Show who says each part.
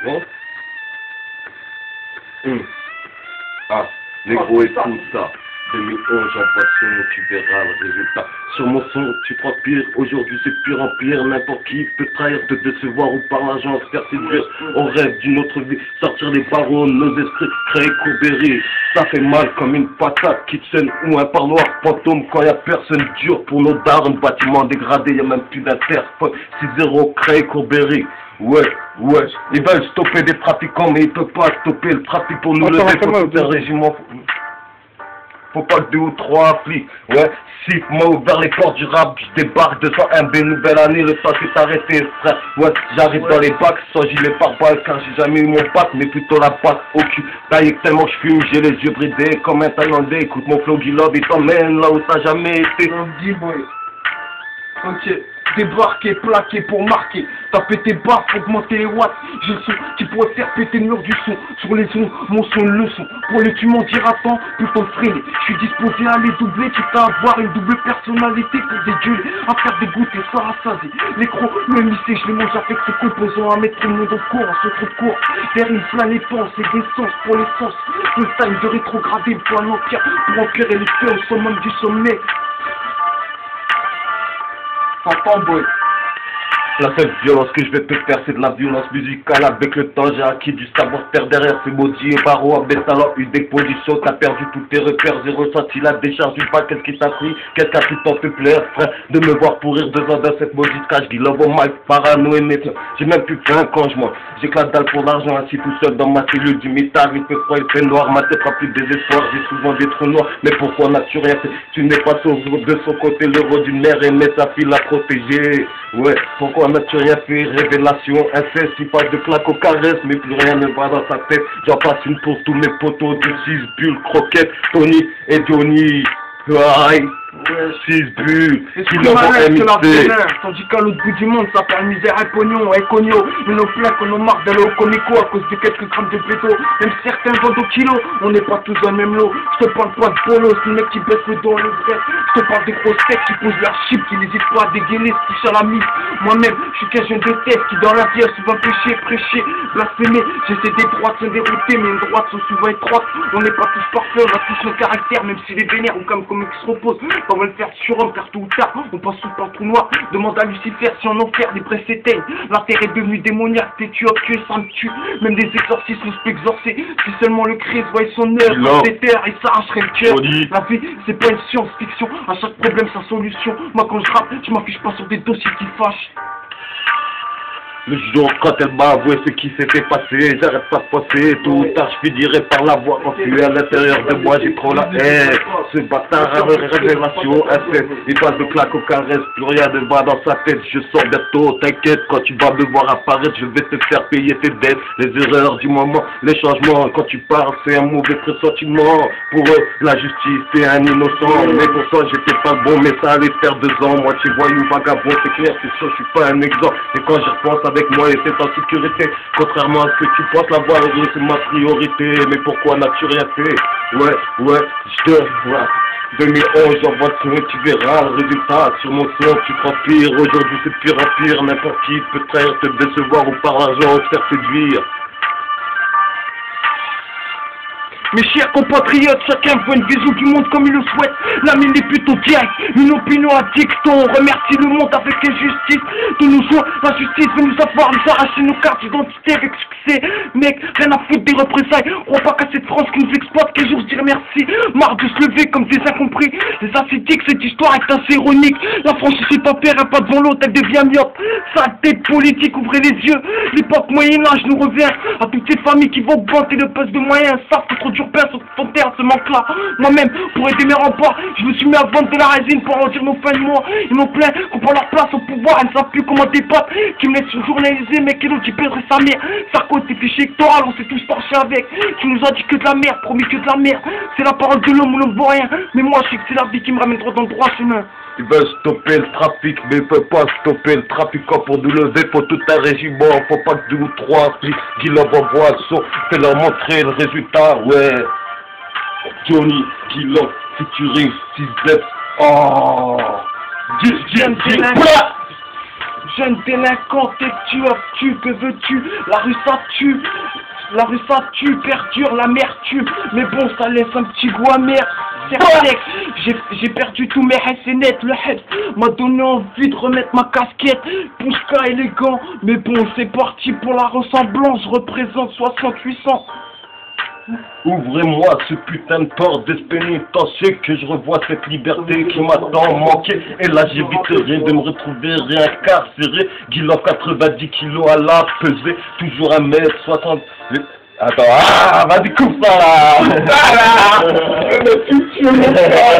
Speaker 1: Non. Ah, négro, écoute ça. 2011, j'envoie son, tu verras le résultat. Sur mon son, tu transpires. Aujourd'hui, c'est pire en pire. N'importe qui peut trahir, te décevoir ou par l'argent se faire séduire. On rêve d'une autre vie. Sortir des barreaux, nos esprits, créer Courbéry. Ça fait mal comme une patate kitchen ou un parloir fantôme quand y a personne dur pour nos darons. Bâtiment dégradé, y a même plus d'interphone. 6-0, créer Courbéry. Ouais, ils veulent stopper des trafiquants, mais ils peuvent pas stopper le trafic pour nous lever pour tout un régiment. Faut pas que 2 ou 3 flics, ouais, 6 m'a ouvert les portes du rap, je débarque 201B, nouvelle année, le temps s'est arrêté, frère, ouais, j'arrive dans les bacs, sans gilet pare-balles, car j'ai jamais eu mon bac, mais plutôt la patte au cul, taillé tellement que je fume, j'ai les yeux bridés, comme un Thaïlandais, écoute mon flow Guilob, il t'emmène là où t'as jamais été.
Speaker 2: Ok, débarquer, plaquer pour marquer, taper tes barres pour augmenter les watts, j'ai le son qui pourrait faire péter le mur du son, sur les sons, mon son leçon, pour le tu m'en diras tant, plutôt freiner, je suis disposé à les doubler, tu peux avoir une double personnalité pour dégueuler, à faire des gouttes et ça rassasier, les crocs, le lycée, je les mange avec ses composants, à mettre tout le monde au cours, à ce trou de cours, vers une plein les penses et des sens pour l'essence, le time de rétrograder pour un empire, pour empirer les faits au summum du sommet. Attends, boy.
Speaker 1: La seule violence que je vais te faire, c'est de la violence musicale. Avec le temps, j'ai acquis du savoir-faire derrière ces maudits et barreaux. Avec talent, une déposition, t'as perdu tous tes repères. J'ai ressenti la décharge du pas. Qu'est-ce qui t'a pris? Qu'est-ce qui a pu t'en te plaire, frère? De me voir pourrir 2 ans dans cette maudite cage. Dis love au mic, parano et méfiant. J'ai même plus faim quand je mange. J'éclate dalle pour l'argent, assis tout seul dans ma cellule du mitard. Il fait froid, il fait noir. Ma tête remplie de désespoir. J'ai souvent des trous noirs. Mais pourquoi n'as-tu rien fait? Tu n'es pas sauvé de son côté. L'euro d'une mère aimait sa fille la protéger. Ouais, pourquoi n'as-tu rien fait? Révélation, inceste, il passe de claque aux caresses, mais plus rien ne va dans sa tête. J'en passe une pour tous mes potos, de 6 bulles, croquettes, Tony et Johnny. Aïe, 6 bulles, qui leur ont MIC.
Speaker 2: Tandis qu'à l'autre bout du monde, ça fait misère et pognon, et cogno. Mais nos plaques, on en marre d'aller au Comico à cause de quelques grammes de béto. Même certains vendent au kilo, on n'est pas tous dans le même lot. Je te parle pas de bolos, le mec qui baisse le dos, le vrai. Je te parle des grosses têtes qui posent leur chip, qui n'hésitent pas à dégainer, qui touchent à la mise. Moi-même, je suis qu'un jeune de tête qui dans la vie a souvent péché, prêché, blasphémé. J'essaie des droites sont déroutées, mais une droite sont souvent étroites. On n'est pas tous parfaits, on a tous nos caractères, même si les vénères ou comme ils se reposent. On va le faire sur homme, car tôt ou tard, on passe sous le trou noir. Demande à Lucifer si en enfer des braises s'éteignent. L'intérêt est devenu démoniaque, t'es tu tué, ça me tue. Même des exorcismes on se peut exorcer. Si seulement le Christ voyait son œuvre, ses terres, il s'arracherait le cœur. La vie, c'est pas une science-fiction. À chaque problème, sa solution. Moi, quand je rappe, je m'affiche pas sur des dossiers qui fâchent.
Speaker 1: Le jour quand elle m'a avoué ce qui s'était passé, j'arrête pas de penser, tôt ou tard je finirai par la voir. Quand tu es à l'intérieur de moi, j'ai trop la haine. Ce bâtard a une révélation inceste. Il passe de claque aux caresses, plus rien ne va dans sa tête. Je sors bientôt, t'inquiète, quand tu vas me voir apparaître, je vais te faire payer tes dettes. Les erreurs du moment, les changements, quand tu parles, c'est un mauvais pressentiment. Pour eux, la justice, t'es un innocent. Mais pourtant, j'étais pas bon, mais ça allait faire 2 ans. Moi, tu vois, une vagabond, c'est clair, c'est sûr, je suis pas un exemple. Et quand j'y repense avec moi, et c'est en sécurité. Contrairement à ce que tu penses, la voie heureuse, c'est ma priorité. Mais pourquoi n'as-tu rien fait? Ouais, je te vois. 2011, j'envoie son, tu verras le résultat. Sur mon son, tu transpires. Aujourd'hui, c'est pire en pire. N'importe qui peut trahir, te décevoir ou par l'argent, te faire séduire.
Speaker 2: Mes chers compatriotes, chacun veut une vision du monde comme il le souhaite. La mienne est plutôt directe, une opinion addicte. On remercie le monde avec injustice. De nos jours, la justice veut nous avoir, nous arracher nos cartes d'identité avec succès. Mec, rien à foutre des représailles. On croit pas qu'à cette France qui nous exploite, qu'un jour je dirais merci. Marre de se lever comme des incompris. Les ascétiques, cette histoire est assez ironique. La France ici tempère, un pas devant l'autre, elle devient myope. Saleté de politique, ouvrez les yeux. L'époque Moyen-Âge nous revient. À toutes ces familles qui vont augmenter le poste de moyens, savent que trop dur sur ton terre, ce manque-là. Moi-même, pour aider mes remparts, je me suis mis à vendre de la résine pour arrondir nos fins de mois. Ils m'ont plaint qu'on prend leur place au pouvoir, elles ne savent plus comment débattre. Qui me laissent journaliser, mais qui l'autre qui pèserait sa mère. Sarko, tes fichiers électoraux, on s'est tous torchés avec. Tu nous as dit que de la merde, promis que de la merde. C'est la parole de l'homme, on ne voit rien. Mais moi, je sais que c'est la vie qui me ramène droit dans le droit chemin.
Speaker 1: Ils veulent stopper le trafic, mais ils peuvent pas stopper le trafiquant pour nous lever pour tout un régiment. Faut pas que 2 ou 3 flics qui leur envoient le son, fais leur montrer le résultat, ouais. Johnny, Guilob, Futuriste, 6 bleds. Oh!
Speaker 2: Jeune délinquant, t'es tu, que veux-tu? La rue ça tue. La rue ça tue, perdure l'amertume. Mais bon, ça laisse un petit goût amer. J'ai perdu tous mes net. Le head m'a donné envie de remettre ma casquette. Pouchka élégant. Mais bon, c'est parti pour la ressemblance. Je représente 68 ans.
Speaker 1: Ouvrez-moi ce putain de porte pénitentiaire, que je revois cette liberté qui m'a tant manqué. Et là j'éviterai de me retrouver réincarcéré. Guilan 90 kilos à la pesée, toujours 1m60. Attends, vas-y coupe ça là.